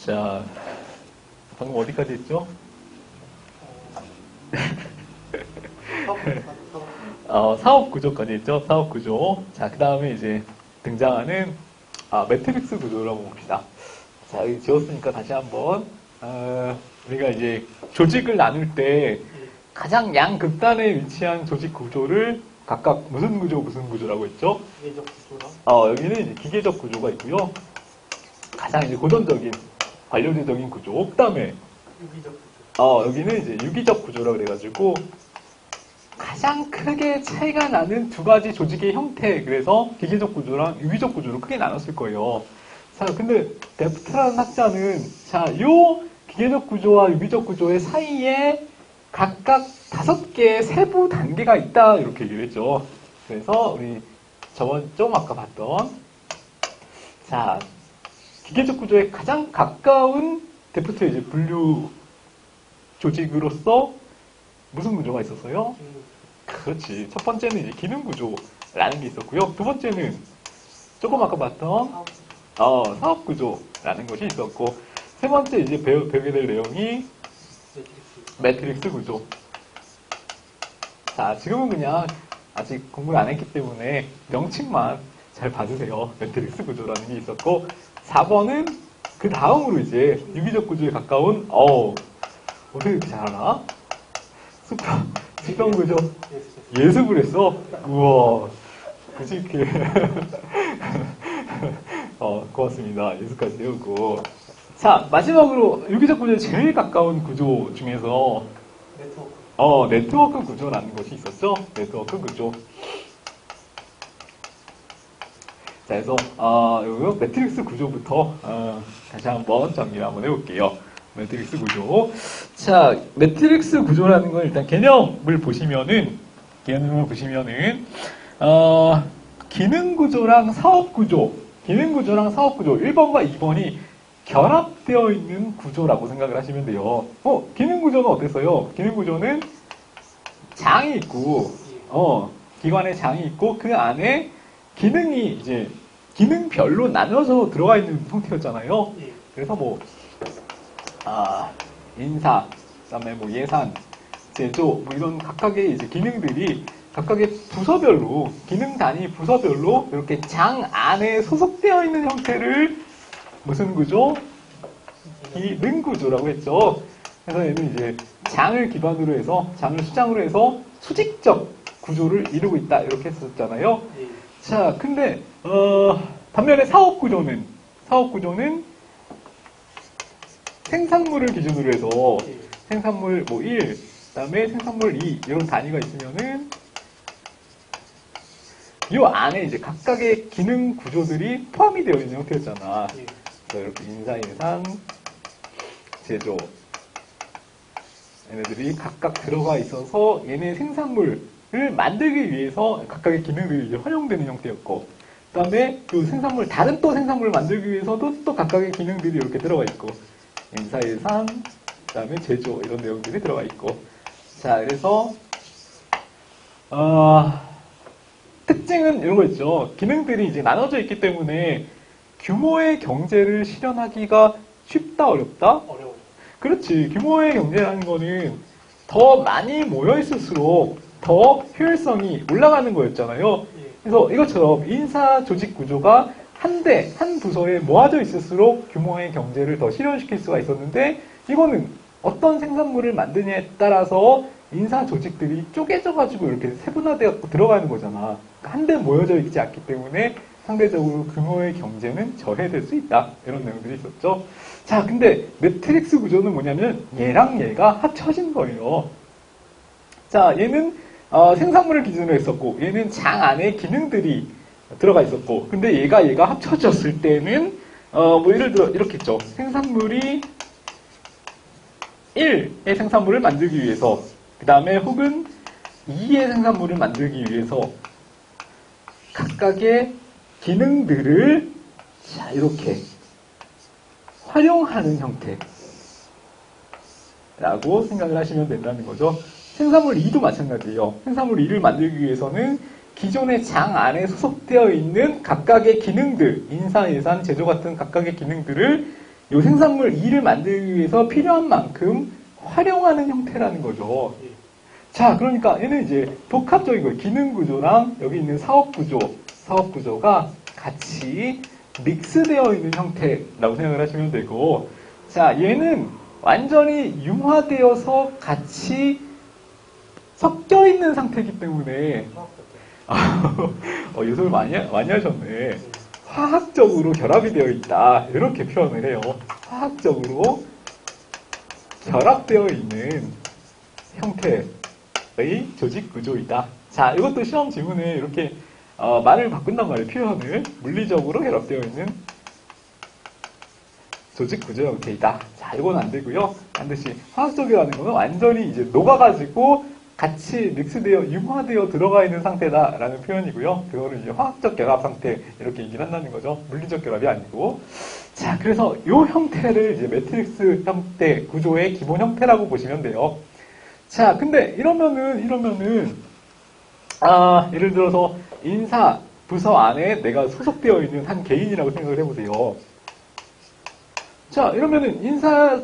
자, 방금 어디까지 했죠? 사업 구조까지 했죠? 사업 구조. 자, 그 다음에 이제 등장하는 매트릭스 구조를 한번 봅시다. 자, 여기 지웠으니까 다시 한번 우리가 이제 조직을 나눌 때 가장 양극단에 위치한 조직 구조를 각각 무슨 구조라고 했죠? 기계적 구조랑? 여기는 이제 기계적 구조가 있고요. 가장 이제 고전적인 관료제적인 구조. 그 다음에 유기적 구조. 여기는 이제 유기적 구조라고 그래가지고 가장 크게 차이가 나는 두 가지 조직의 형태. 그래서 기계적 구조랑 유기적 구조로 크게 나눴을 거예요. 자, 근데 데프트라는 학자는 요 기계적 구조와 유기적 구조의 사이에 각각 5개의 세부 단계가 있다 이렇게 얘기를 했죠. 그래서 우리 저번 좀 아까 봤던 기계적 구조에 가장 가까운 데프트의 이제 분류 조직으로서 무슨 구조가 있었어요? 그렇지. 첫 번째는 이제 기능 구조라는 게 있었고요. 두 번째는 조금 아까 봤던 사업 구조라는 것이 있었고, 세 번째 이제 배우게 될 내용이 매트릭스 구조. 자, 지금은 그냥 아직 공부를 안 했기 때문에 명칭만 잘 봐주세요. 매트릭스 구조라는 게 있었고, 4번은 그 다음으로 이제 유기적 구조에 가까운, 어떻게 이렇게 잘 알아? 수평 구조. 예습을 했어? 우와. 굳이 이렇게. 고맙습니다. 예습까지 배우고. 자, 마지막으로 유기적 구조에 제일 가까운 구조 중에서 네트워크 구조라는 것이 있었죠. 네트워크 구조. 자, 그래서 요 매트릭스 구조부터 다시 한번 정리를 한번 해볼게요. 매트릭스 구조. 자, 매트릭스 구조라는 건 일단 개념을 보시면은 기능 구조랑 사업 구조, 1번과 2번이 결합되어 있는 구조라고 생각을 하시면 돼요. 기능 구조는 어땠어요? 기능 구조는 장이 있고, 기관에 장이 있고, 그 안에 기능이 이제 기능별로 나눠서 들어가 있는 형태였잖아요. 그래서 인사, 그다음에 예산, 제조, 이런 각각의 이제 기능들이 각각의 부서별로, 기능 단위 부서별로 이렇게 장 안에 소속되어 있는 형태를 무슨 구조? 기능 구조라고 했죠. 그래서 얘는 이제 장을 기반으로 해서, 장을 수장으로 해서 수직적 구조를 이루고 있다. 이렇게 했었잖아요. 자, 근데, 반면에 사업 구조는 생산물을 기준으로 해서 생산물 1, 그 다음에 생산물 2, 이런 단위가 있으면은 이 안에 이제 각각의 기능 구조들이 포함이 되어 있는 형태였잖아. 그래서 이렇게 인사, 예산, 제조. 얘네들이 각각 들어가 있어서 얘네 생산물을 만들기 위해서 각각의 기능들이 이제 활용되는 형태였고, 그 다음에 그 생산물, 다른 또 생산물을 만들기 위해서도 또 각각의 기능들이 이렇게 들어가 있고, 인사, 예산, 그 다음에 제조, 이런 내용들이 들어가 있고. 자, 그래서, 특징은 이런 거 있죠. 기능들이 이제 나눠져 있기 때문에 규모의 경제를 실현하기가 쉽다, 어렵다? 어려워. 그렇지. 규모의 경제라는 거는 더 많이 모여있을수록 더 효율성이 올라가는 거였잖아요. 그래서 이것처럼 인사 조직 구조가 한 부서에 모아져 있을수록 규모의 경제를 더 실현시킬 수가 있었는데, 이거는 어떤 생산물을 만드냐에 따라서 인사 조직들이 쪼개져가지고 이렇게 세분화되어 들어가는 거잖아. 한데 모여져 있지 않기 때문에 상대적으로 규모의 경제는 저해될 수 있다. 이런 내용들이 있었죠. 자, 근데 매트릭스 구조는 뭐냐면 얘랑 얘가 합쳐진 거예요. 자, 얘는 생산물을 기준으로 했었고, 얘는 장 안에 기능들이 들어가 있었고, 근데 얘가 합쳐졌을 때는 예를 들어 이렇게 했죠. 생산물이 1의 생산물을 만들기 위해서, 그 다음에 혹은 2의 생산물을 만들기 위해서 각각의 기능들을 이렇게 활용하는 형태라고 생각을 하시면 된다는 거죠. 생산물 2도 마찬가지예요. 생산물 2를 만들기 위해서는 기존의 장 안에 소속되어 있는 각각의 기능들, 인사, 예산, 제조 같은 각각의 기능들을 이 생산물 2를 만들기 위해서 필요한 만큼 활용하는 형태라는 거죠. 예. 자, 그러니까 얘는 이제 복합적인 거예요. 기능 구조랑 여기 있는 사업 구조가 같이 믹스되어 있는 형태라고 생각을 하시면 되고, 자, 얘는 완전히 융화되어서 같이 섞여 있는 상태이기 때문에, 요소를 많이 하셨네. 화학적으로 결합이 되어 있다. 이렇게 표현을 해요. 화학적으로 결합되어 있는 형태의 조직 구조이다. 자, 이것도 시험 지문에 이렇게 말을 바꾼단 말이에요. 표현을. 물리적으로 결합되어 있는 조직 구조 형태이다. 자, 이건 안 되고요. 반드시 화학적이라는 거는 완전히 이제 녹아가지고 같이 믹스되어 융화되어 들어가 있는 상태다라는 표현이고요. 그거를 이제 화학적 결합 상태 이렇게 얘기를 한다는 거죠. 물리적 결합이 아니고. 자, 그래서 이 형태를 이제 매트릭스 형태 구조의 기본 형태라고 보시면 돼요. 자, 근데 이러면은 예를 들어서 인사 부서 안에 내가 소속되어 있는 한 개인이라고 생각을 해보세요. 자, 이러면은 인사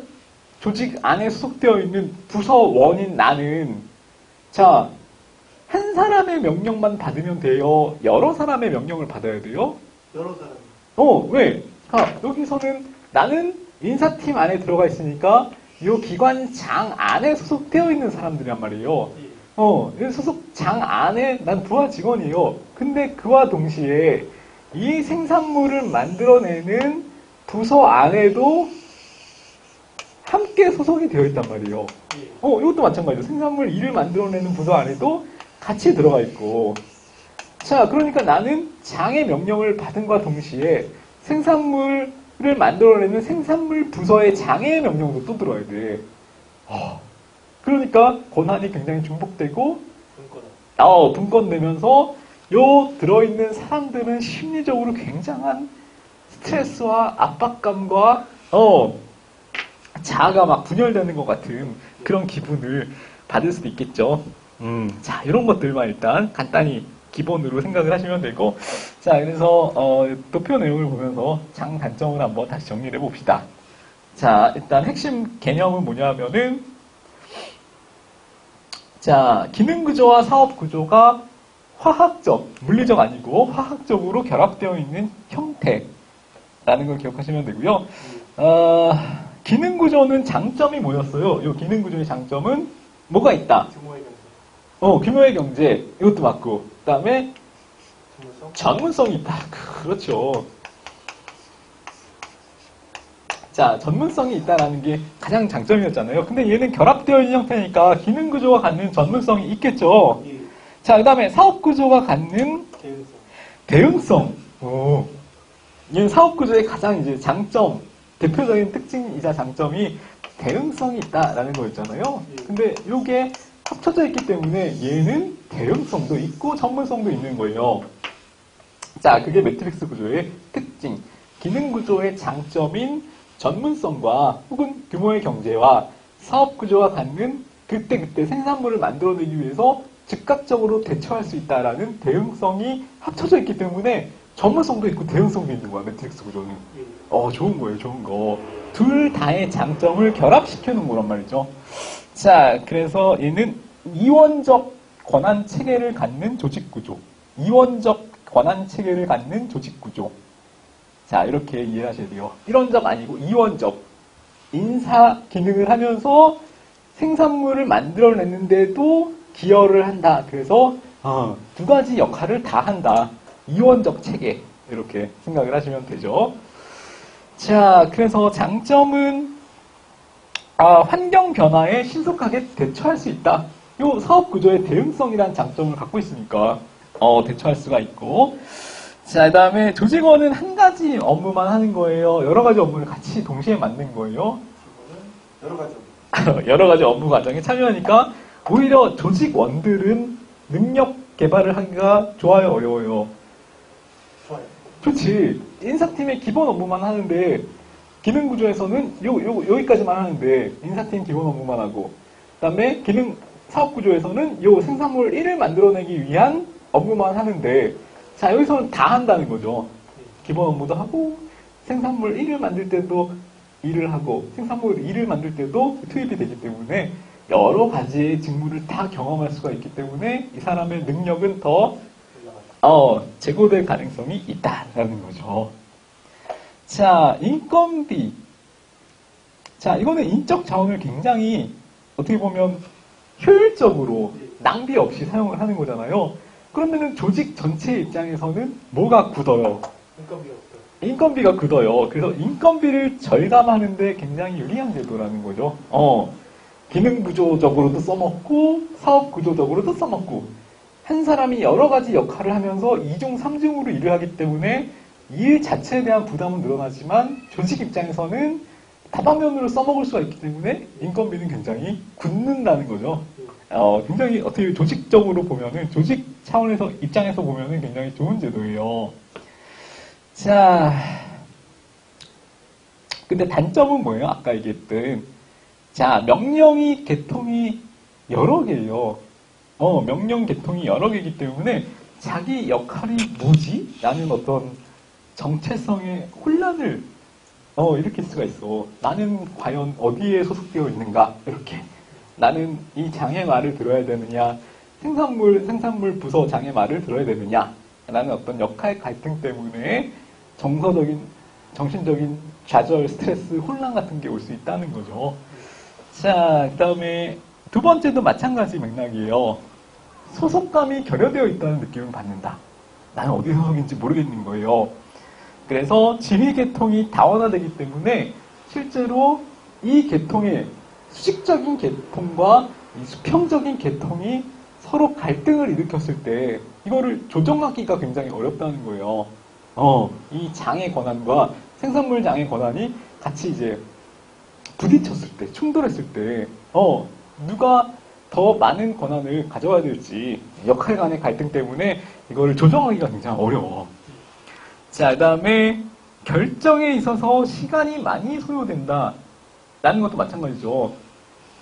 조직 안에 소속되어 있는 부서원인 나는, 자, 한 사람의 명령만 받으면 돼요? 여러 사람의 명령을 받아야 돼요? 여러 사람. 왜? 여기서는 나는 인사팀 안에 들어가 있으니까 이 기관장 안에 소속되어 있는 사람들이란 말이에요. 이 소속장 안에 난 부하 직원이에요. 근데 그와 동시에 이 생산물을 만들어내는 부서 안에도 함께 소속이 되어 있단 말이에요. 이것도 마찬가지죠. 생산물 2를 만들어내는 부서 안에도 같이 들어가 있고. 자, 그러니까 나는 장의 명령을 받은과 동시에 생산물을 만들어내는 생산물 부서의 장의 명령도 또 들어야 돼. 그러니까 권한이 굉장히 중복되고, 분권되면서 요 들어있는 사람들은 심리적으로 굉장한 스트레스와 압박감과 자아가 막 분열되는 것 같은 그런 기분을 받을 수도 있겠죠. 자, 이런 것들만 일단 간단히 기본으로 생각을 하시면 되고, 자, 그래서 도표 내용을 보면서 장단점을 한번 다시 정리를 해봅시다. 자, 일단 핵심 개념은 뭐냐면은, 자, 기능 구조와 사업 구조가 화학적, 물리적 아니고 화학적으로 결합되어 있는 형태라는 걸 기억하시면 되고요. 기능 구조는 장점이 뭐였어요? 이 기능 구조의 장점은 뭐가 있다? 규모의 경제. 규모의 경제. 이것도 맞고. 그 다음에 전문성이 있다. 그렇죠. 자, 전문성이 있다라는 게 가장 장점이었잖아요. 근데 얘는 결합되어 있는 형태니까 기능 구조가 갖는 전문성이 있겠죠. 예. 자, 그 다음에 사업 구조가 갖는 대응성. 얘는 사업 구조의 가장 이제 장점, 대표적인 특징이자 장점이 대응성이 있다라는 거였잖아요. 근데 이게 합쳐져 있기 때문에 얘는 대응성도 있고 전문성도 있는 거예요. 자, 그게 매트릭스 구조의 특징. 기능 구조의 장점인 전문성과 혹은 규모의 경제와 사업 구조가 갖는 그때그때 생산물을 만들어내기 위해서 즉각적으로 대처할 수 있다라는 대응성이 합쳐져 있기 때문에 전문성도 있고 대응성도 있는 거야, 매트릭스 구조는. 좋은 거예요, 좋은 거. 둘 다의 장점을 결합시켜 놓은 거란 말이죠. 자, 그래서 얘는 이원적 권한 체계를 갖는 조직 구조. 이원적 권한 체계를 갖는 조직 구조. 자, 이렇게 이해하셔야 돼요. 일원적 아니고 이원적. 인사 기능을 하면서 생산물을 만들어냈는데도 기여를 한다. 그래서 두 가지 역할을 다 한다. 이원적 체계. 이렇게 생각을 하시면 되죠. 자, 그래서 장점은 환경 변화에 신속하게 대처할 수 있다. 이 사업 구조의 대응성이라는 장점을 갖고 있으니까 대처할 수가 있고, 자, 그 다음에 조직원은 한 가지 업무만 하는 거예요. 여러 가지 업무를 같이 동시에 맡는 거예요. 여러 가지. 여러 가지 업무 과정에 참여하니까 오히려 조직원들은 능력 개발을 하기가 좋아요, 어려워요? 좋아요. 그렇지. 인사팀의 기본 업무만 하는데 기능 구조에서는 여기까지만 하는데 인사팀 기본 업무만 하고, 그 다음에 기능 사업 구조에서는 요 생산물 1을 만들어내기 위한 업무만 하는데, 자, 여기서는 다 한다는 거죠. 기본 업무도 하고 생산물 1을 만들 때도 일을 하고 생산물 일을 만들 때도 투입이 되기 때문에 여러 가지의 직무를 다 경험할 수가 있기 때문에 이 사람의 능력은 더 제고될 가능성이 있다라는 거죠. 자, 인건비. 자, 이거는 인적 자원을 굉장히 어떻게 보면 효율적으로 낭비 없이 사용을 하는 거잖아요. 그러면은 조직 전체 입장에서는 뭐가 굳어요? 인건비가 없어요. 인건비가 굳어요. 그래서 인건비를 절감하는데 굉장히 유리한 제도라는 거죠. 기능 구조적으로도 써먹고 사업 구조적으로도 써먹고 한 사람이 여러 가지 역할을 하면서 2중, 3중으로 일을 하기 때문에 일 자체에 대한 부담은 늘어나지만 조직 입장에서는 다방면으로 써먹을 수가 있기 때문에 인건비는 굉장히 굳는다는 거죠. 굉장히 어떻게 조직적으로 보면은 조직 차원에서 입장에서 보면은 굉장히 좋은 제도예요. 자, 근데 단점은 뭐예요? 아까 얘기했던 자, 명령이 개통이 여러 개예요. 명령 개통이 여러 개이기 때문에 자기 역할이 뭐지? 라는 어떤 정체성의 혼란을 일으킬 수가 있어. 나는 과연 어디에 소속되어 있는가? 이렇게. 나는 이 장의 말을 들어야 되느냐? 생산물 부서 장의 말을 들어야 되느냐? 라는 어떤 역할 갈등 때문에 정신적인 좌절, 스트레스, 혼란 같은 게 올 수 있다는 거죠. 자, 그 다음에 두 번째도 마찬가지 맥락이에요. 소속감이 결여되어 있다는 느낌을 받는다. 나는 어디 소속인지 모르겠는 거예요. 그래서 지휘 계통이 다원화되기 때문에 실제로 이 계통의 수직적인 계통과 이 수평적인 계통이 서로 갈등을 일으켰을 때 이거를 조정하기가 굉장히 어렵다는 거예요. 이 장의 권한과 생산물 장의 권한이 같이 이제 부딪혔을 때, 충돌했을 때, 누가 더 많은 권한을 가져와야 될지 역할 간의 갈등 때문에 이거를 조정하기가 굉장히 어려워. 자, 그 다음에 결정에 있어서 시간이 많이 소요된다. 라는 것도 마찬가지죠.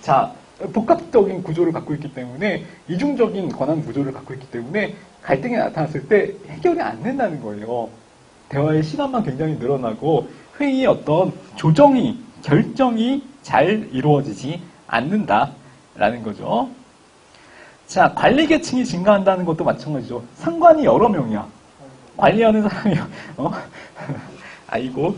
자, 복합적인 구조를 갖고 있기 때문에 이중적인 권한 구조를 갖고 있기 때문에 갈등이 나타났을 때 해결이 안 된다는 거예요. 대화의 시간만 굉장히 늘어나고 회의의 어떤 결정이 잘 이루어지지 않는다라는 거죠. 자, 관리 계층이 증가한다는 것도 마찬가지죠. 상관이 여러 명이야. 관리하는 사람이 아이고.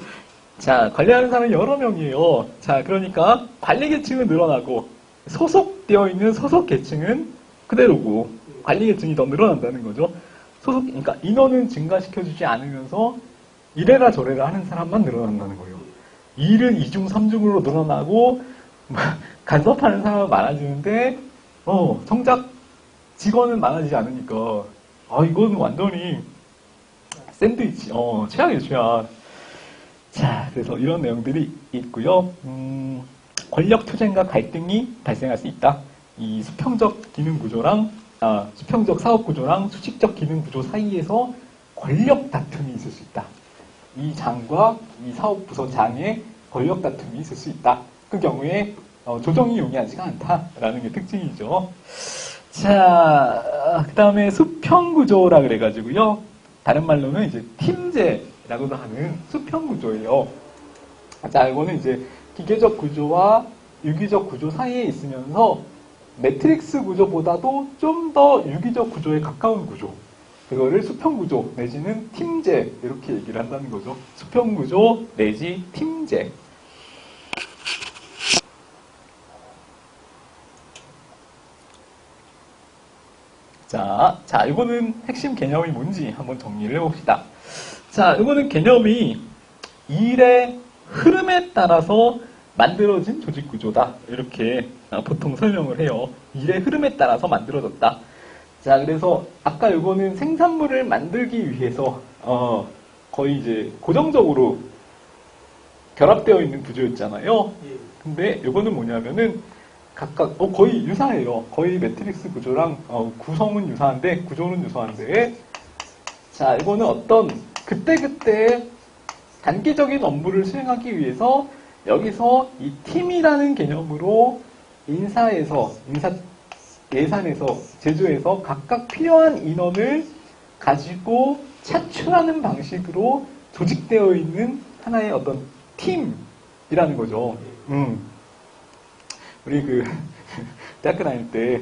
자, 관리하는 사람이 여러 명이에요. 자, 그러니까 관리 계층은 늘어나고 소속되어 있는 소속 계층은 그대로고 관리 계층이 더 늘어난다는 거죠. 그러니까 인원은 증가시켜주지 않으면서 이래라 저래라 하는 사람만 늘어난다는 거예요. 일은 2중, 3중으로 늘어나고 간섭하는 사람은 많아지는데 정작 직원은 많아지지 않으니까 이건 완전히 샌드위치, 최악이에요, 최악. 자, 그래서 이런 내용들이 있고요. 권력 투쟁과 갈등이 발생할 수 있다. 이 수평적 기능 구조랑 수평적 사업 구조랑 수직적 기능 구조 사이에서 권력 다툼이 있을 수 있다. 이 장과 이 사업 부서 장의 권력 다툼이 있을 수 있다. 그 경우에 조정이 용이하지가 않다라는 게 특징이죠. 자, 그 다음에 수평 구조라 그래가지고요. 다른 말로는 이제 팀제라고도 하는 수평 구조예요. 자, 이거는 이제 기계적 구조와 유기적 구조 사이에 있으면서 매트릭스 구조보다도 좀 더 유기적 구조에 가까운 구조. 그거를 수평 구조 내지는 팀제 이렇게 얘기를 한다는 거죠. 수평 구조 내지 팀제. 자, 이거는 핵심 개념이 뭔지 한번 정리를 해봅시다. 자, 이거는 개념이 일의 흐름에 따라서 만들어진 조직 구조다. 이렇게 보통 설명을 해요. 일의 흐름에 따라서 만들어졌다. 자, 그래서 아까 이거는 생산물을 만들기 위해서 거의 이제 고정적으로 결합되어 있는 구조였잖아요. 근데 이거는 뭐냐면은 각각 거의 유사해요. 거의 매트릭스 구조랑 구성은 유사한데 구조는 유사한데 자, 이거는 어떤 그때그때 단기적인 업무를 수행하기 위해서 여기서 이 팀이라는 개념으로 예산에서 제조해서 각각 필요한 인원을 가지고 차출하는 방식으로 조직되어 있는 하나의 어떤 팀 조직이라는 거죠. 우리 그 대학교 다닐 때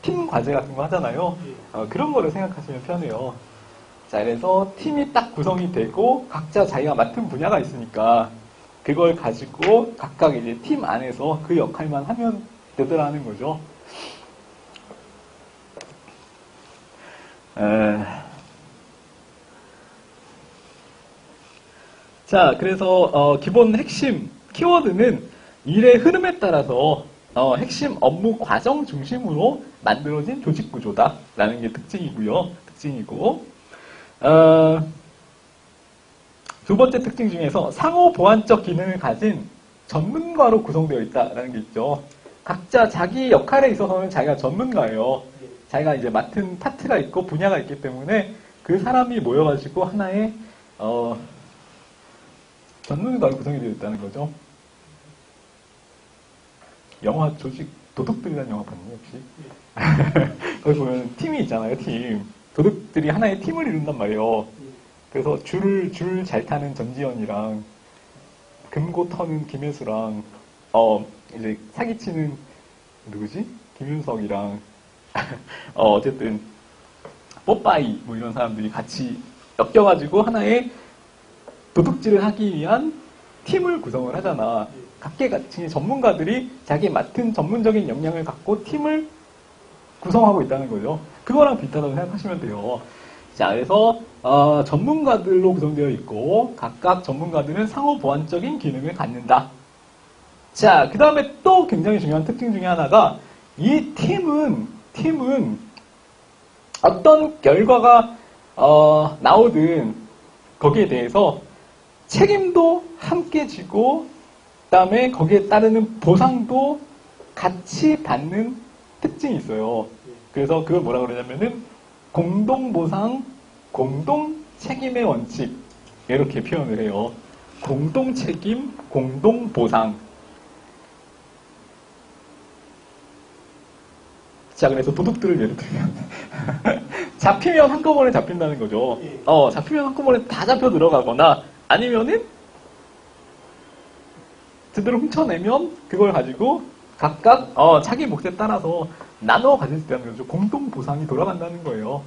팀 과제 같은 거 하잖아요. 그런 거를 생각하시면 편해요. 자, 그래서 팀이 딱 구성이 되고 각자 자기가 맡은 분야가 있으니까 그걸 가지고 각각 이제 팀 안에서 그 역할만 하면 되더라는 거죠. 자, 그래서 기본 핵심 키워드는 일의 흐름에 따라서 핵심 업무 과정 중심으로 만들어진 조직 구조다라는 게 특징이고 두 번째 특징 중에서 상호 보완적 기능을 가진 전문가로 구성되어 있다라는 게 있죠. 각자 자기 역할에 있어서는 자기가 전문가예요. 자기가 이제 맡은 파트가 있고 분야가 있기 때문에 그 사람이 모여가지고 하나의 전문가로 구성이 되어 있다는 거죠. 영화 조직 도둑들이라는 영화 봤나요 혹시? 거기 보면 팀이 있잖아요. 팀. 도둑들이 하나의 팀을 이룬단 말이에요. 그래서 줄을 잘 타는 전지현이랑 금고 터는 김혜수랑 이제 사기치는 누구지? 김윤석이랑 어쨌든 뽀빠이 뭐 이런 사람들이 같이 엮여가지고 하나의 도둑질을 하기 위한 팀을 구성을 하잖아. 각계각층의 전문가들이 자기 맡은 전문적인 역량을 갖고 팀을 구성하고 있다는 거죠. 그거랑 비슷하다고 생각하시면 돼요. 자, 그래서 전문가들로 구성되어 있고 각각 전문가들은 상호 보완적인 기능을 갖는다. 자, 그 다음에 또 굉장히 중요한 특징 중에 하나가 이 팀은 어떤 결과가 나오든 거기에 대해서 책임도 함께 지고 그다음에 거기에 따르는 보상도 같이 받는 특징이 있어요. 그래서 그걸 뭐라 그러냐면은 공동보상, 공동책임의 원칙 이렇게 표현을 해요. 공동책임, 공동보상. 자, 그래서 도둑들을 예를 들면 잡히면 한꺼번에 잡힌다는 거죠. 잡히면 한꺼번에 다 잡혀 들어가거나 아니면은 제대로 훔쳐내면 그걸 가지고 각각 자기 몫에 따라서 나눠 가질 수 있다는 거죠. 공동 보상이 돌아간다는 거예요.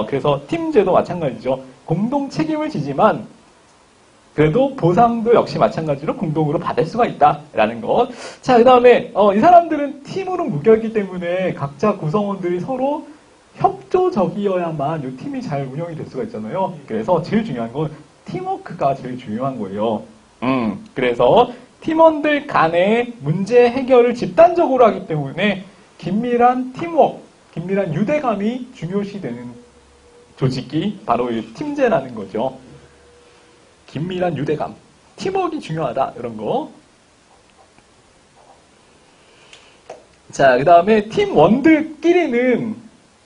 그래서 팀제도 마찬가지죠. 공동 책임을 지지만 그래도 보상도 역시 마찬가지로 공동으로 받을 수가 있다라는 것. 자, 그 다음에 이 사람들은 팀으로 묶여있기 때문에 각자 구성원들이 서로 협조적이어야만 이 팀이 잘 운영이 될 수가 있잖아요. 그래서 제일 중요한 건 팀워크가 제일 중요한 거예요. 그래서 팀원들 간의 문제 해결을 집단적으로 하기 때문에 긴밀한 팀워크, 긴밀한 유대감이 중요시되는 조직이 바로 이 팀제라는 거죠. 긴밀한 유대감, 팀워크가 중요하다 이런 거. 자, 그 다음에 팀원들끼리는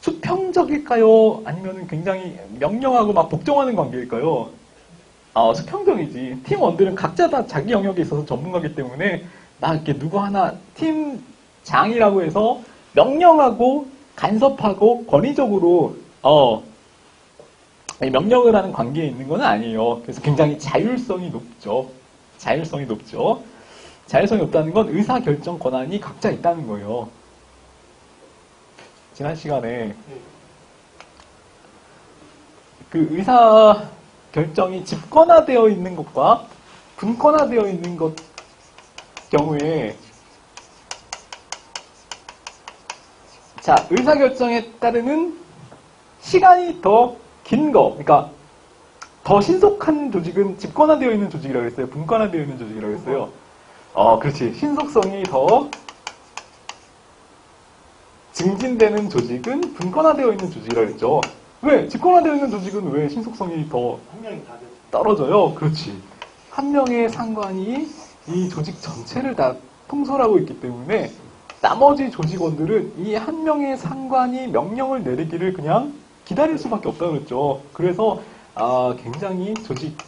수평적일까요? 아니면 굉장히 명령하고 막 복종하는 관계일까요? 수평적이지. 팀원들은 각자 다 자기 영역에 있어서 전문가이기 때문에 막 이렇게 누구 하나 팀장이라고 해서 명령하고 간섭하고 권위적으로 명령을 하는 관계에 있는 건 아니에요. 그래서 굉장히 자율성이 높죠. 자율성이 높다는 건 의사결정 권한이 각자 있다는 거예요. 지난 시간에 그 의사결정이 집권화되어 있는 것과 분권화되어 있는 것 경우에 자, 의사결정에 따르는 시간이 더 긴 거, 그러니까 더 신속한 조직은 집권화되어 있는 조직이라고 했어요. 분권화되어 있는 조직이라고 했어요. 그렇지. 신속성이 더 증진되는 조직은 분권화되어 있는 조직이라고 했죠. 왜? 집권화되어 있는 조직은 왜 신속성이 더 한 명이 다 떨어져요? 그렇지. 한 명의 상관이 이 조직 전체를 다 통솔하고 있기 때문에 나머지 조직원들은 이 한 명의 상관이 명령을 내리기를 그냥 기다릴 수밖에 없다고 그랬죠. 그래서 굉장히 조직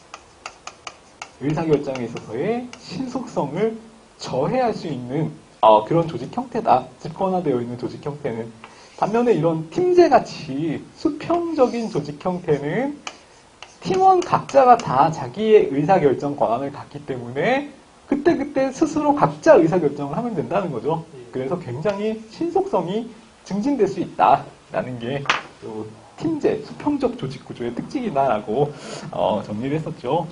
의사결정에 있어서의 신속성을 저해할 수 있는 그런 조직 형태다. 집권화되어 있는 조직 형태는. 반면에 이런 팀제같이 수평적인 조직 형태는 팀원 각자가 다 자기의 의사결정 권한을 갖기 때문에 그때그때 스스로 각자 의사결정을 하면 된다는 거죠. 그래서 굉장히 신속성이 증진될 수 있다라는 게 팀제, 수평적 조직구조의 특징이다라고 정리를 했었죠.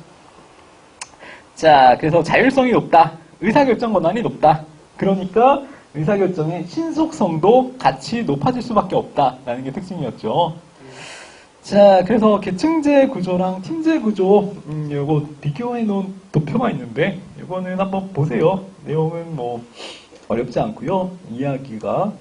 자, 그래서 자율성이 높다. 의사결정 권한이 높다. 그러니까 의사결정의 신속성도 같이 높아질 수밖에 없다라는 게 특징이었죠. 자, 그래서 계층제 구조랑 팀제 구조, 요거 비교해 놓은 도표가 있는데, 요거는 한번 보세요. 내용은 뭐, 어렵지 않고요 이야기가.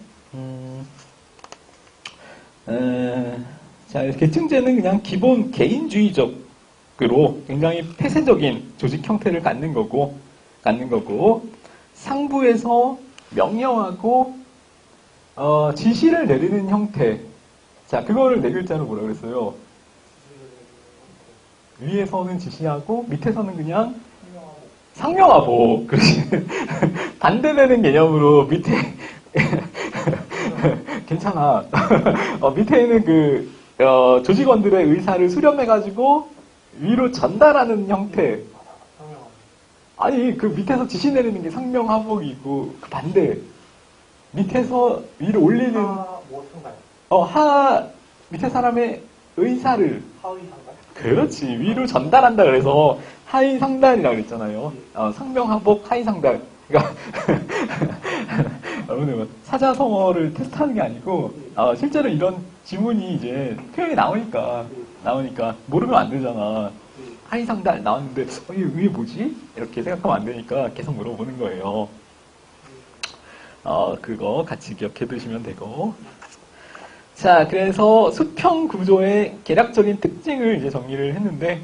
자, 계층제는 그냥 기본 개인주의적으로 굉장히 폐쇄적인 조직 형태를 갖는 거고, 상부에서 명령하고, 지시를 내리는 형태. 자, 그거를 네 글자로 뭐라 그랬어요? 위에서는 지시하고, 밑에서는 그냥 상명하복. 반대되는 개념으로 밑에, 괜찮아. 밑에는 조직원들의 의사를 수렴해가지고, 위로 전달하는 형태. 아니, 그 밑에서 지시 내리는 게 상명하복이고, 그 반대. 밑에서 위로 올리는. 밑에 사람의 의사를. 하위 상관? 그렇지. 위로 전달한다 그래서 하위 상달이라고 그랬잖아요. 상명하복 하위 상달. 그러니까, 여러분들, 사자성어를 테스트하는 게 아니고, 실제로 이런 지문이 이제 표현이 나오니까, 모르면 안 되잖아. 하위 상달 나왔는데, 이게 뭐지? 이렇게 생각하면 안 되니까 계속 물어보는 거예요. 그거 같이 기억해 두시면 되고. 자, 그래서 수평 구조의 개략적인 특징을 이제 정리를 했는데,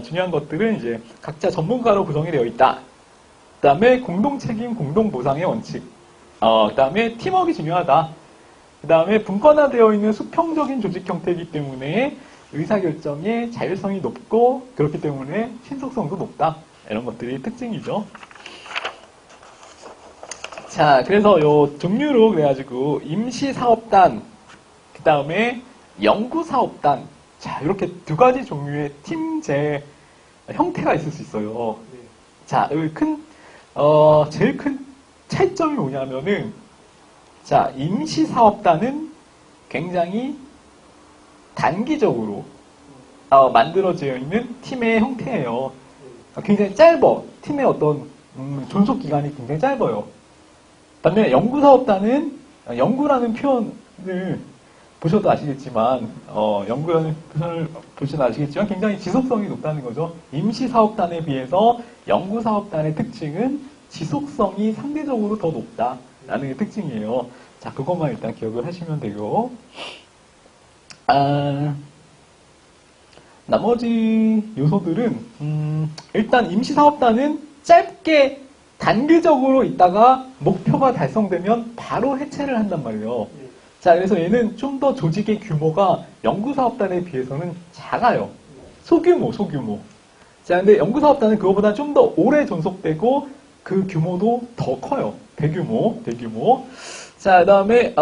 중요한 것들은 이제 각자 전문가로 구성이 되어 있다. 그 다음에 공동 책임, 공동 보상의 원칙. 그 다음에 팀워크가 중요하다. 그 다음에 분권화되어 있는 수평적인 조직 형태이기 때문에 의사결정의 자율성이 높고, 그렇기 때문에 신속성도 높다. 이런 것들이 특징이죠. 자, 그래서 요 종류로 그래가지고 임시사업단, 그 다음에 연구사업단. 자, 이렇게 두 가지 종류의 팀제 형태가 있을 수 있어요. 자, 여기 제일 큰 차이점이 뭐냐면은, 자, 임시사업단은 굉장히 단기적으로 만들어져 있는 팀의 형태예요. 굉장히 짧아. 팀의 어떤 존속 기간이 굉장히 짧아요. 반면에 연구사업단은 연구라는 표현을 보셔도 아시겠지만, 연구라는 표현을 보셔도 아시겠지만 굉장히 지속성이 높다는 거죠. 임시사업단에 비해서 연구사업단의 특징은 지속성이 상대적으로 더 높다라는 게 특징이에요. 자, 그것만 일단 기억을 하시면 되고, 나머지 요소들은 일단 임시사업단은 짧게 단기적으로 있다가 목표가 달성되면 바로 해체를 한단 말이에요. 자, 그래서 얘는 좀 더 조직의 규모가 연구사업단에 비해서는 작아요. 소규모. 자, 근데 연구사업단은 그거보다 좀 더 오래 존속되고 그 규모도 더 커요. 대규모. 자, 그 다음에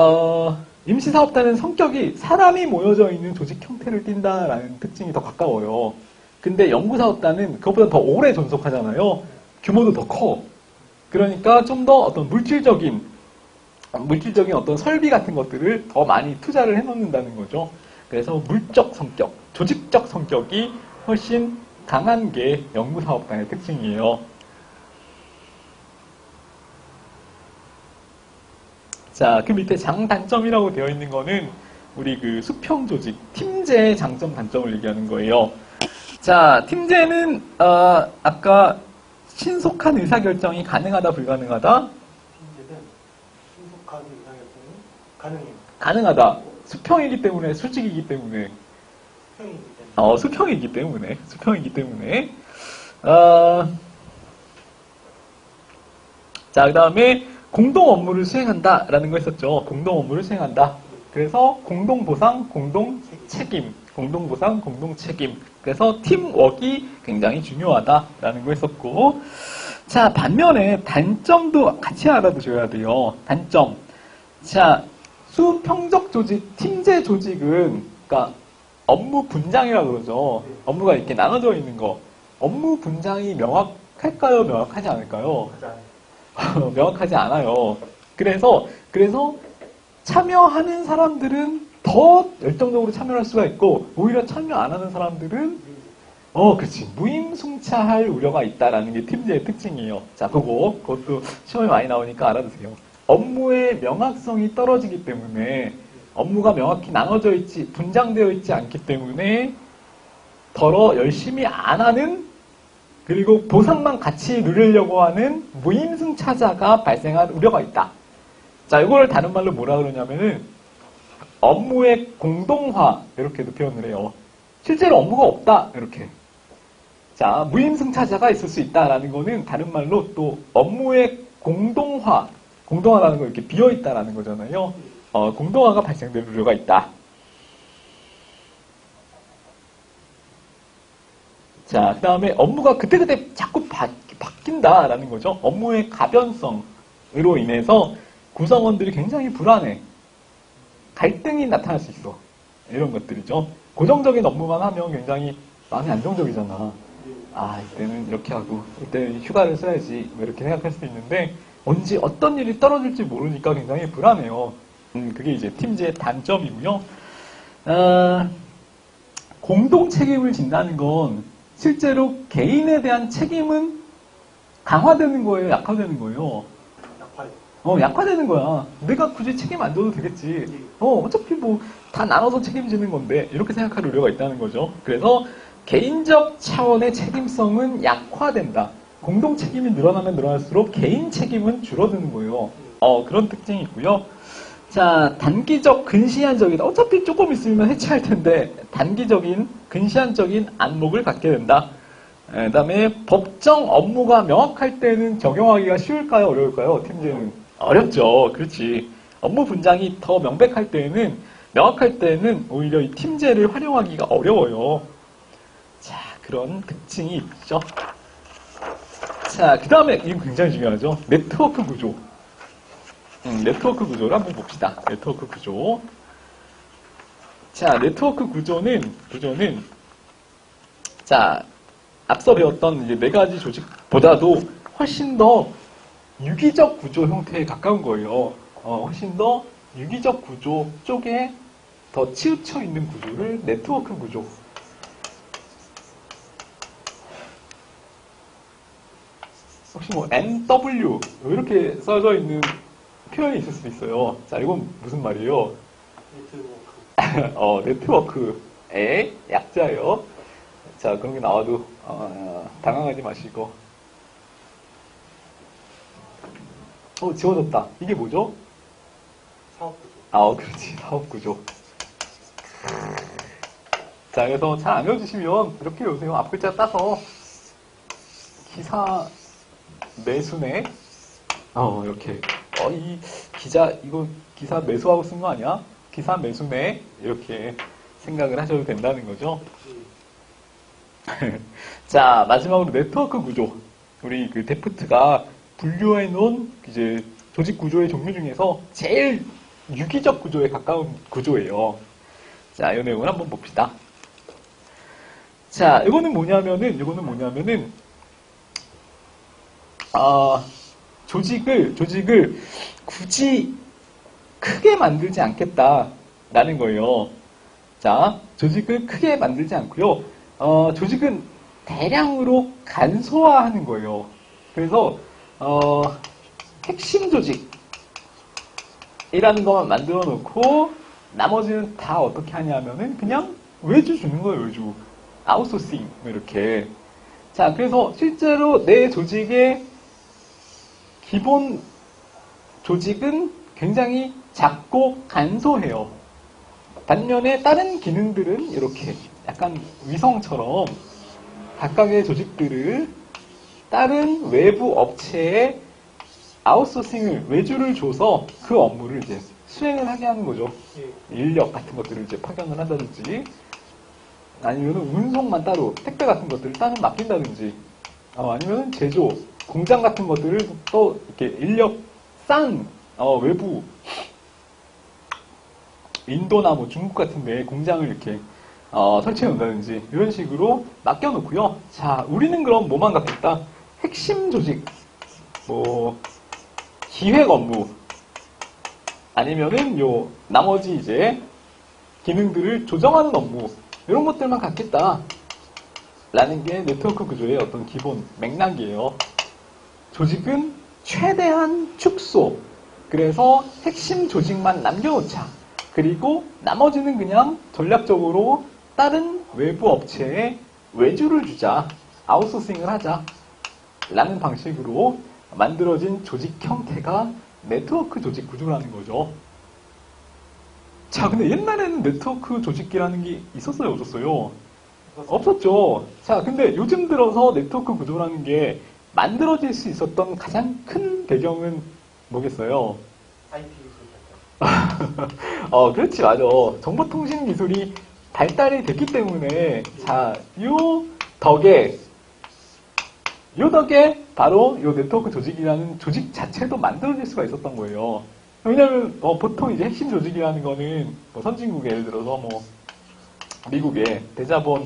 임시사업단은 성격이 사람이 모여져 있는 조직 형태를 띈다라는 특징이 더 가까워요. 근데 연구사업단은 그것보다 더 오래 존속하잖아요. 규모도 더 커. 그러니까 좀 더 어떤 물질적인 어떤 설비 같은 것들을 더 많이 투자를 해놓는다는 거죠. 그래서 물적 성격, 조직적 성격이 훨씬 강한 게 연구사업단의 특징이에요. 자, 그 밑에 장단점이라고 되어 있는 거는 우리 그 수평조직, 팀제의 장점, 단점을 얘기하는 거예요. 자, 팀제는 아까 신속한 의사결정이 가능하다, 불가능하다? 팀제는 신속한 의사결정이 가능해요. 가능하다. 수평이기 때문에, 수직이기 때문에. 수평이기 때문에. 자, 그 다음에 공동 업무를 수행한다라는 거 했었죠. 공동 업무를 수행한다. 그래서 공동 보상, 공동 책임. 그래서 팀워크가 굉장히 중요하다라는 거 했었고. 자, 반면에 단점도 같이 알아두셔야 돼요. 단점. 자, 수평적 조직, 팀제 조직은, 그러니까 업무 분장이라고 그러죠. 업무가 이렇게 나눠져 있는 거. 업무 분장이 명확할까요? 명확하지 않을까요? 가장 명확하지 않아요. 그래서 참여하는 사람들은 더 열정적으로 참여할 수가 있고, 오히려 참여 안 하는 사람들은 그렇지. 무임승차할 우려가 있다라는 게 팀제의 특징이에요. 자, 그것도 시험에 많이 나오니까 알아두세요. 업무의 명확성이 떨어지기 때문에 업무가 명확히 나눠져 있지, 분장되어 있지 않기 때문에 더러 열심히 안 하는, 그리고 보상만 같이 누리려고 하는 무임승차자가 발생할 우려가 있다. 자, 이걸 다른 말로 뭐라 그러냐면은 업무의 공동화, 이렇게도 표현을 해요. 실제로 업무가 없다, 이렇게. 자, 무임승차자가 있을 수 있다라는 거는 다른 말로 또 업무의 공동화라는 거 이렇게 비어있다라는 거잖아요. 공동화가 발생될 우려가 있다. 자, 그 다음에 업무가 그때그때 자꾸 바뀐다라는 거죠. 업무의 가변성으로 인해서 구성원들이 굉장히 불안해. 갈등이 나타날 수 있어. 이런 것들이죠. 고정적인 업무만 하면 굉장히 마음이 안정적이잖아. 이때는 이렇게 하고, 이때는 휴가를 써야지. 뭐 이렇게 생각할 수도 있는데, 언제 어떤 일이 떨어질지 모르니까 굉장히 불안해요. 그게 이제 팀제의 단점이고요. 공동 책임을 진다는 건 실제로 개인에 대한 책임은 강화되는 거예요? 약화되는 거예요? 약화되는 거야. 내가 굳이 책임 안 져도 되겠지. 어차피 뭐 다 나눠서 책임지는 건데 이렇게 생각할 우려가 있다는 거죠. 그래서 개인적 차원의 책임성은 약화된다. 공동 책임이 늘어나면 늘어날수록 개인 책임은 줄어드는 거예요. 그런 특징이 있고요. 자, 단기적, 근시안적인, 어차피 조금 있으면 해체할 텐데, 단기적인, 근시안적인 안목을 갖게 된다. 그 다음에 법정 업무가 명확할 때는 적용하기가 쉬울까요? 어려울까요? 팀제는? 어렵죠. 그렇지. 업무 분장이 더 명확할 때는 오히려 이 팀제를 활용하기가 어려워요. 자, 그런 특징이 있죠. 자, 그 다음에, 이거 굉장히 중요하죠. 네트워크 구조. 네트워크 구조를 한번 봅시다. 네트워크 구조. 자, 네트워크 구조는, 자, 앞서 배웠던 이제 4가지 조직보다도 훨씬 더 유기적 구조 형태에 가까운 거예요. 훨씬 더 유기적 구조 쪽에 더 치우쳐 있는 구조를 네트워크 구조. 혹시 뭐 NW 이렇게 써져 있는 표현이 있을 수도 있어요. 자, 이건 무슨 말이에요? 네트워크의 약자예요. 자, 그런 게 나와도 당황하지 마시고. 지워졌다. 이게 뭐죠? 사업구조. 그렇지. 사업구조. 자, 그래서 잘 안 외워주시면 이렇게 외우세요. 앞글자 따서 기사 매수네. 이렇게. 이 이거 기사 매수하고 쓴 거 아니야? 기사 매수네. 이렇게 생각을 하셔도 된다는 거죠. 자, 마지막으로 네트워크 구조. 우리 그 데프트가 분류해 놓은 이제 조직 구조의 종류 중에서 제일 유기적 구조에 가까운 구조예요. 자, 이 내용을 한번 봅시다. 자, 이거는 뭐냐면은, 조직을 굳이 크게 만들지 않겠다라는 거예요. 자, 조직을 크게 만들지 않고요. 조직은 대량으로 간소화하는 거예요. 그래서 핵심 조직이라는 것만 만들어 놓고 나머지는 다 어떻게 하냐면은 그냥 외주 주는 거예요. 외주. 아웃소싱 이렇게. 자, 그래서 실제로 내 조직의 기본 조직은 굉장히 작고 간소해요. 반면에 다른 기능들은 이렇게 약간 위성처럼 각각의 조직들을 다른 외부 업체에 아웃소싱을, 외주를 줘서 그 업무를 이제 수행을 하게 하는 거죠. 인력 같은 것들을 이제 파견을 한다든지, 아니면 운송만 따로, 택배 같은 것들을 따로 맡긴다든지, 아니면 제조, 공장 같은 것들을 또 이렇게 인력 외부, 인도나 뭐 중국 같은 데 공장을 이렇게 설치해 놓는다든지 이런 식으로 맡겨놓고요. 자, 우리는 그럼 뭐만 갖겠다? 핵심 조직, 뭐 기획 업무 아니면은 요 나머지 이제 기능들을 조정하는 업무 이런 것들만 갖겠다 라는 게 네트워크 구조의 어떤 기본 맥락이에요. 조직은 최대한 축소, 그래서 핵심 조직만 남겨놓자. 그리고 나머지는 그냥 전략적으로 다른 외부 업체에 외주를 주자, 아웃소싱을 하자 라는 방식으로 만들어진 조직 형태가 네트워크 조직 구조라는 거죠. 자, 근데 옛날에는 네트워크 조직이라는 게 있었어요, 없었어요? 없었죠. 자, 근데 요즘 들어서 네트워크 구조라는 게 만들어질 수 있었던 가장 큰 배경은 뭐겠어요? IT 기술 그렇지, 맞아. 정보통신 기술이 발달이 됐기 때문에, 자, 요 덕에 바로 요 네트워크 조직이라는 조직 자체도 만들어질 수가 있었던 거예요. 왜냐면, 보통 이제 핵심 조직이라는 거는, 뭐 선진국에 예를 들어서 뭐, 미국의 대자본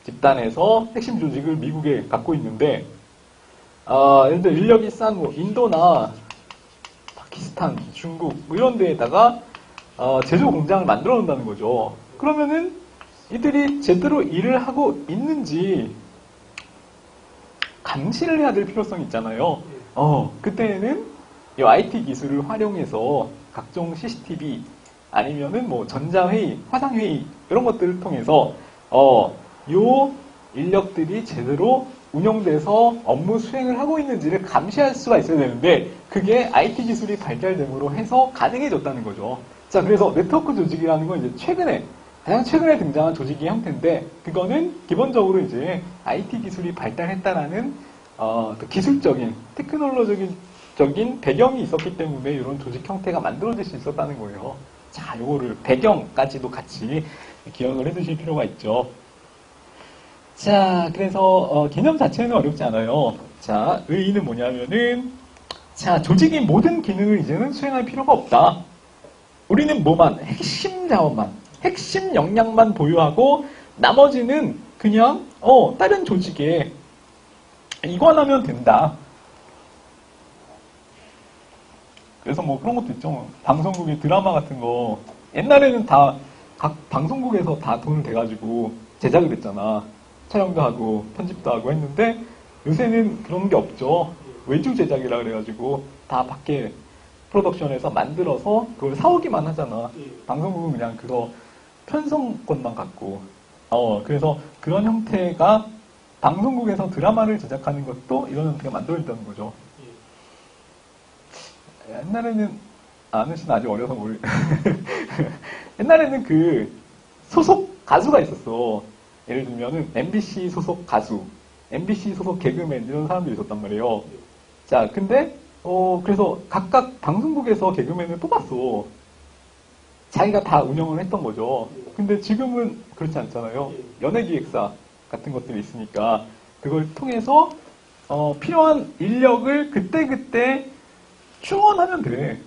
집단에서 핵심 조직을 미국에 갖고 있는데, 예를 들어 인력이 싼 뭐 인도나 파키스탄, 중국 뭐 이런 데에다가 제조 공장을 만들어 놓는다는 거죠. 그러면은 이들이 제대로 일을 하고 있는지 감시를 해야 될 필요성이 있잖아요. 그때는 이 IT 기술을 활용해서 각종 CCTV 아니면은 뭐 전자회의, 화상회의 이런 것들을 통해서 요 인력들이 제대로 운영돼서 업무 수행을 하고 있는지를 감시할 수가 있어야 되는데 그게 IT 기술이 발달됨으로 해서 가능해졌다는 거죠. 자, 그래서 네트워크 조직이라는 건 이제 가장 최근에 등장한 조직의 형태인데 그거는 기본적으로 이제 IT 기술이 발달했다라는 또 기술적인, 테크놀로지적인 배경이 있었기 때문에 이런 조직 형태가 만들어질 수 있었다는 거예요. 자, 요거를 배경까지도 같이 기억을 해두실 필요가 있죠. 자, 그래서 개념 자체는 어렵지 않아요. 자, 의의는 뭐냐면은 자, 조직이 모든 기능을 이제는 수행할 필요가 없다. 우리는 뭐만, 핵심 자원만, 핵심 역량만 보유하고 나머지는 그냥 다른 조직에 이관하면 된다. 그래서 뭐 그런 것도 있죠. 방송국의 드라마 같은 거 옛날에는 다 각 방송국에서 다 돈을 대가지고 제작을 했잖아. 촬영도 하고 편집도 하고 했는데 요새는 그런 게 없죠. 외주 제작이라 그래가지고 다 밖에 프로덕션에서 만들어서 그걸 사오기만 하잖아. 방송국은 그냥 그거 편성권만 갖고. 그래서 그런 형태가 방송국에서 드라마를 제작하는 것도 이런 형태가 만들어진다는 거죠. 옛날에는 아는 씨는 아직 어려서 모르. 옛날에는 그 소속 가수가 있었어. 예를 들면은 MBC 소속 가수, MBC 소속 개그맨 이런 사람들이 있었단 말이에요. 자, 근데 그래서 각각 방송국에서 개그맨을 뽑았어. 자기가 다 운영을 했던 거죠. 근데 지금은 그렇지 않잖아요. 연예기획사 같은 것들이 있으니까 그걸 통해서 필요한 인력을 그때그때 충원하면 돼.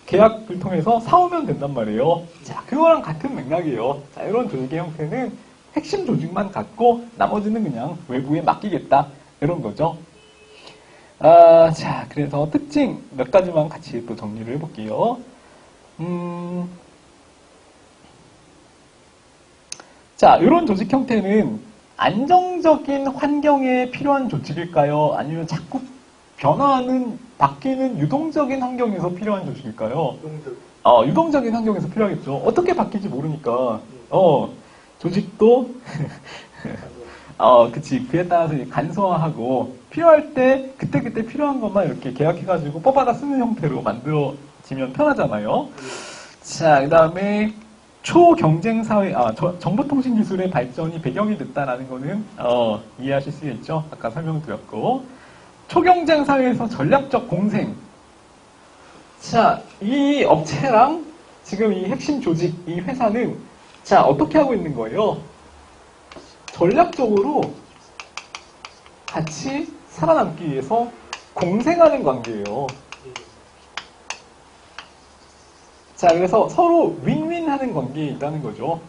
계약을 통해서 사오면 된단 말이에요. 자, 그거랑 같은 맥락이에요. 자, 이런 조직의 형태는 핵심 조직만 갖고 나머지는 그냥 외부에 맡기겠다. 이런 거죠. 자, 그래서 특징 몇 가지만 같이 또 정리를 해볼게요. 자, 이런 조직 형태는 안정적인 환경에 필요한 조직일까요? 아니면 자꾸 바뀌는 유동적인 환경에서 필요한 조직일까요? 유동적인 환경에서 필요하겠죠. 어떻게 바뀔지 모르니까. 조직도, 그치. 그에 따라서 간소화하고, 필요할 때, 그때그때 필요한 것만 이렇게 계약해가지고 뽑아다 쓰는 형태로 만들어지면 편하잖아요. 자, 그 다음에, 초경쟁사회, 정보통신기술의 발전이 배경이 됐다라는 거는, 이해하실 수 있죠? 아까 설명드렸고. 초경쟁 사회에서 전략적 공생. 자, 이 업체랑 지금 이 핵심 조직, 이 회사는 자, 어떻게 하고 있는 거예요? 전략적으로 같이 살아남기 위해서 공생하는 관계예요. 자, 그래서 서로 윈윈하는 관계에 있다는 거죠.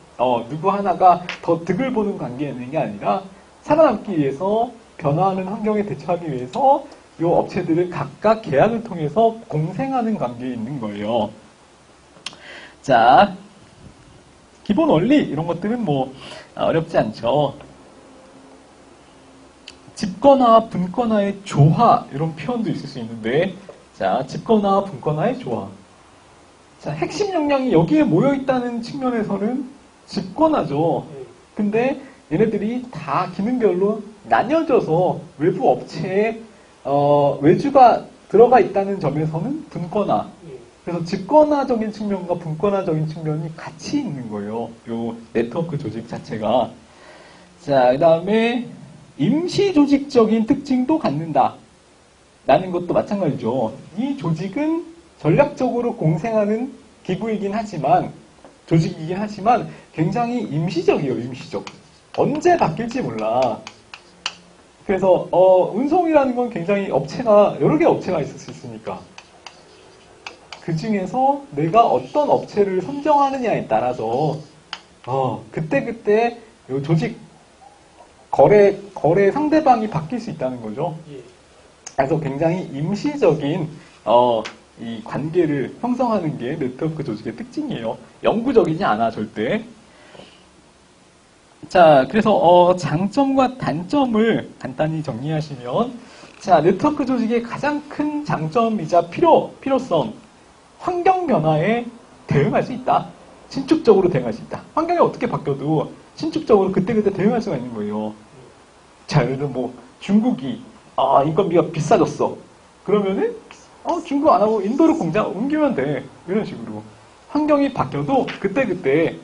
누구 하나가 더 득을 보는 관계에 있는 게 아니라 살아남기 위해서 변화하는 환경에 대처하기 위해서 이 업체들은 각각 계약을 통해서 공생하는 관계에 있는 거예요. 자, 기본 원리 이런 것들은 뭐 어렵지 않죠. 집권화와 분권화의 조화 이런 표현도 있을 수 있는데 자, 집권화와 분권화의 조화. 자, 핵심 역량이 여기에 모여 있다는 측면에서는 집권화죠. 근데 얘네들이 다 기능별로 나뉘어져서 외부 업체에 외주가 들어가 있다는 점에서는 분권화. 그래서 집권화적인 측면과 분권화적인 측면이 같이 있는 거예요. 요 네트워크 조직 자체가. 자, 그 다음에 임시 조직적인 특징도 갖는다. 라는 것도 마찬가지죠. 이 조직은 전략적으로 공생하는 기구이긴 하지만, 조직이긴 하지만 굉장히 임시적이에요, 임시적. 언제 바뀔지 몰라. 그래서 운송이라는 건 굉장히 업체가 여러 개 업체가 있을 수 있으니까 그 중에서 내가 어떤 업체를 선정하느냐에 따라서 그때 요 조직 거래 상대방이 바뀔 수 있다는 거죠. 그래서 굉장히 임시적인 이 관계를 형성하는 게 네트워크 조직의 특징이에요. 영구적이지 않아 절대. 자, 그래서 장점과 단점을 간단히 정리하시면, 자, 네트워크 조직의 가장 큰 장점이자 필요성, 환경 변화에 대응할 수 있다. 신축적으로 대응할 수 있다. 환경이 어떻게 바뀌어도 신축적으로 그때그때 대응할 수가 있는 거예요. 자, 예를 들어 뭐 중국이 인건비가 비싸졌어. 그러면은 중국 안 하고 인도로 공장 옮기면 돼. 이런 식으로 환경이 바뀌어도 그때그때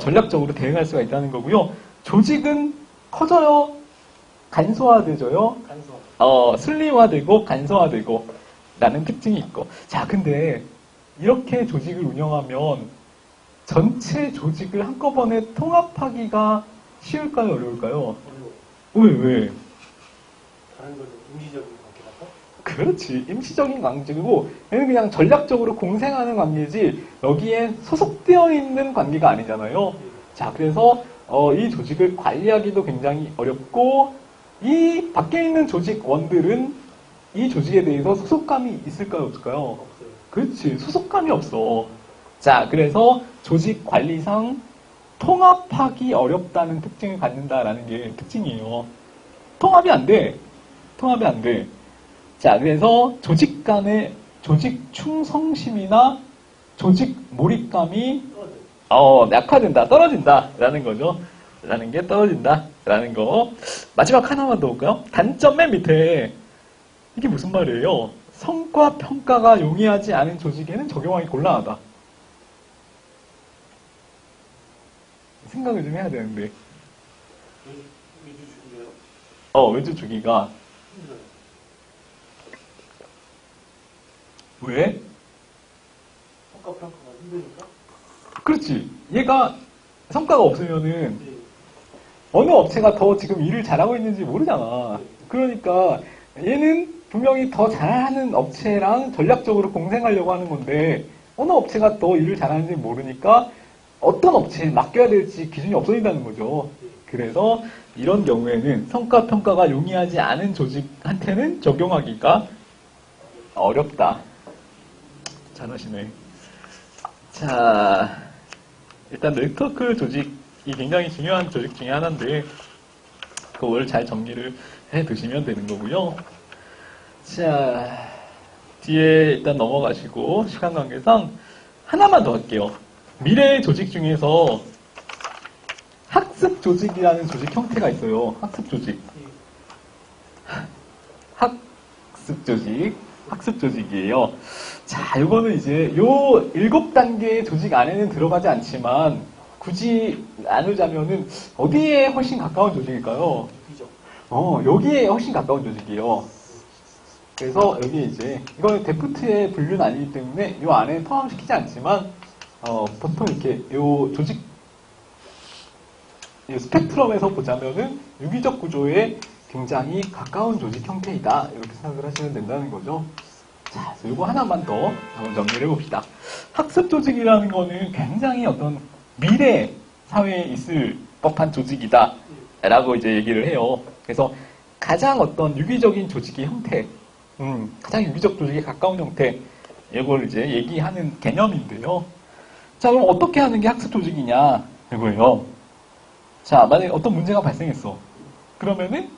전략적으로 대응할 수가 있다는 거고요. 조직은 커져요? 간소화되져요? 슬림화되고 간소화되고 라는 특징이 있고. 자, 근데 이렇게 조직을 운영하면 전체 조직을 한꺼번에 통합하기가 쉬울까요? 어려울까요? 왜? 다른 건 임시적인 관계라서? 그렇지. 임시적인 관계고 얘는 그냥 전략적으로 공생하는 관계지 여기에 소속되어 있는 관계가 아니잖아요. 자, 그래서 이 조직을 관리하기도 굉장히 어렵고 이 밖에 있는 조직원들은 이 조직에 대해서 소속감이 있을까요? 없을까요? 없어요. 그렇지. 소속감이 없어. 자, 그래서 조직 관리상 통합하기 어렵다는 특징을 갖는다라는 게 특징이에요. 통합이 안 돼. 자, 그래서 조직 간의 조직 충성심이나 조직 몰입감이 약화된다, 떨어진다라는 거죠. 라는 게 떨어진다라는 거. 마지막 하나만 더 볼까요? 단점 맨 밑에 이게 무슨 말이에요? 성과 평가가 용이하지 않은 조직에는 적용하기 곤란하다. 생각을 좀 해야 되는데. 외주주기가요? 외주 주기가 힘들어요. 왜? 성과평가가 힘드니까? 그렇지. 얘가 성과가 없으면은 네. 어느 업체가 더 지금 일을 잘하고 있는지 모르잖아. 그러니까 얘는 분명히 더 잘하는 업체랑 전략적으로 공생하려고 하는 건데 어느 업체가 더 일을 잘하는지 모르니까 어떤 업체에 맡겨야 될지 기준이 없어진다는 거죠. 그래서 이런 경우에는 성과평가가 용이하지 않은 조직한테는 적용하기가 어렵다. 잘하시네. 자, 일단 네트워크 조직이 굉장히 중요한 조직 중에 하나인데 그걸 잘 정리를 해 두시면 되는 거고요. 자, 뒤에 일단 넘어가시고 시간 관계상 하나만 더 할게요. 미래의 조직 중에서 학습 조직이라는 조직 형태가 있어요. 학습 조직. 학습 조직이에요. 자, 이거는 이제 요 7단계의 조직 안에는 들어가지 않지만 굳이 나누자면은 어디에 훨씬 가까운 조직일까요? 비죠. 여기에 훨씬 가까운 조직이에요. 그래서 여기 이제 이거는 데프트의 분류는 아니기 때문에 요 안에 포함시키지 않지만 보통 이렇게 요 조직 이 스펙트럼에서 보자면은 유기적 구조에 굉장히 가까운 조직 형태이다. 이렇게 생각을 하시면 된다는 거죠. 자, 그래서 이거 하나만 더 한번 정리를 해봅시다. 학습 조직이라는 거는 굉장히 어떤 미래, 사회에 있을 법한 조직이다. 라고 이제 얘기를 해요. 그래서 가장 어떤 유기적인 조직의 형태, 가장 유기적 조직에 가까운 형태, 이걸 이제 얘기하는 개념인데요. 자, 그럼 어떻게 하는 게 학습 조직이냐? 이거예요. 자, 만약에 어떤 문제가 발생했어. 그러면은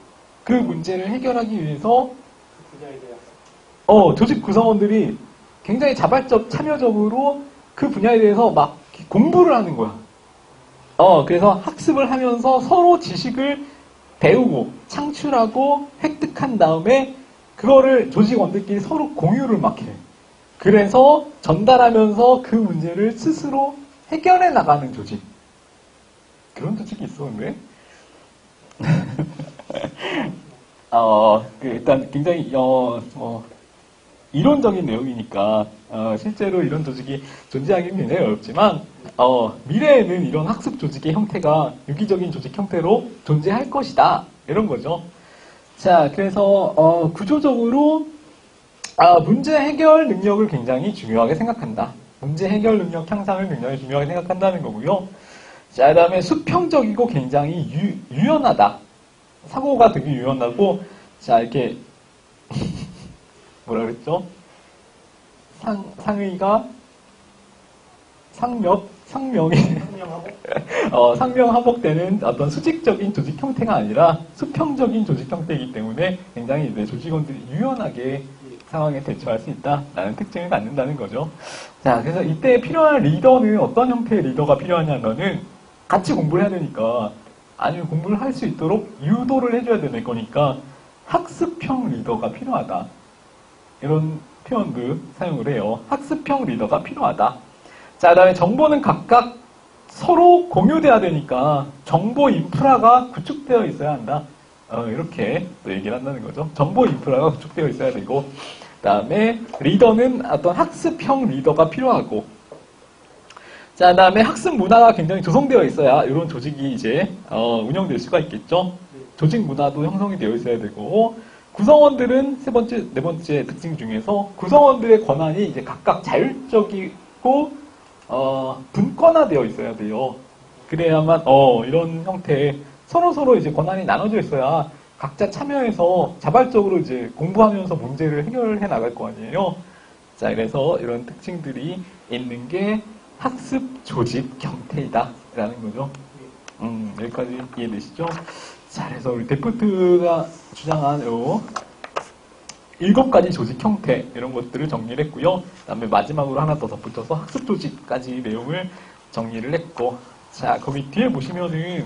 그 문제를 해결하기 위해서 그 분야에 대한 조직 구성원들이 굉장히 자발적, 참여적으로 그 분야에 대해서 막 공부를 하는 거야. 그래서 학습을 하면서 서로 지식을 배우고, 창출하고, 획득한 다음에, 그거를 조직원들끼리 서로 공유를 막 해. 그래서 전달하면서 그 문제를 스스로 해결해 나가는 조직. 그런 조직이 있었는데. 일단 굉장히, 이론적인 내용이니까 실제로 이런 조직이 존재하기는 굉장히 어렵지만 미래에는 이런 학습 조직의 형태가 유기적인 조직 형태로 존재할 것이다 이런 거죠. 자, 그래서 구조적으로 문제 해결 능력을 굉장히 중요하게 생각한다. 문제 해결 능력 향상을 굉장히 중요하게 생각한다는 거고요. 자, 그다음에 수평적이고 굉장히 유연하다. 사고가 되게 유연하고 자 이렇게 뭐라 그랬죠? 상의가 상명이 상명하복되는 어떤 수직적인 조직 형태가 아니라 수평적인 조직 형태이기 때문에 굉장히 이제 조직원들이 유연하게 상황에 대처할 수 있다라는 특징을 갖는다는 거죠. 자, 그래서 이때 필요한 리더는 어떤 형태의 리더가 필요하냐면은 같이 공부를 해야 되니까 아니면 공부를 할 수 있도록 유도를 해줘야 되는 거니까 학습형 리더가 필요하다. 이런 표현도 사용을 해요. 학습형 리더가 필요하다. 자, 그 다음에 정보는 각각 서로 공유돼야 되니까 정보 인프라가 구축되어 있어야 한다. 이렇게 또 얘기를 한다는 거죠. 정보 인프라가 구축되어 있어야 되고, 그 다음에 리더는 어떤 학습형 리더가 필요하고, 자, 그 다음에 학습 문화가 굉장히 조성되어 있어야 이런 조직이 이제 운영될 수가 있겠죠. 조직 문화도 형성이 되어 있어야 되고, 구성원들은 네 번째 특징 중에서 구성원들의 권한이 이제 각각 자율적이고 분권화되어 있어야 돼요. 그래야만 이런 형태의 서로 이제 권한이 나눠져 있어야 각자 참여해서 자발적으로 이제 공부하면서 문제를 해결해 나갈 거 아니에요. 자, 그래서 이런 특징들이 있는 게 학습 조직 형태이다라는 거죠. 여기까지 이해되시죠? 자, 그래서 우리 데프트가 주장한 요 7가지 조직 형태 이런 것들을 정리를 했고요. 그 다음에 마지막으로 하나 더 덧붙여서 학습 조직까지 내용을 정리를 했고, 자, 거기 뒤에 보시면은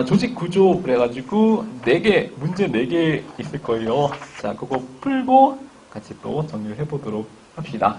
조직 구조 그래가지고 4개 문제 4개 있을 거예요. 자, 그거 풀고 같이 또 정리를 해보도록 합시다.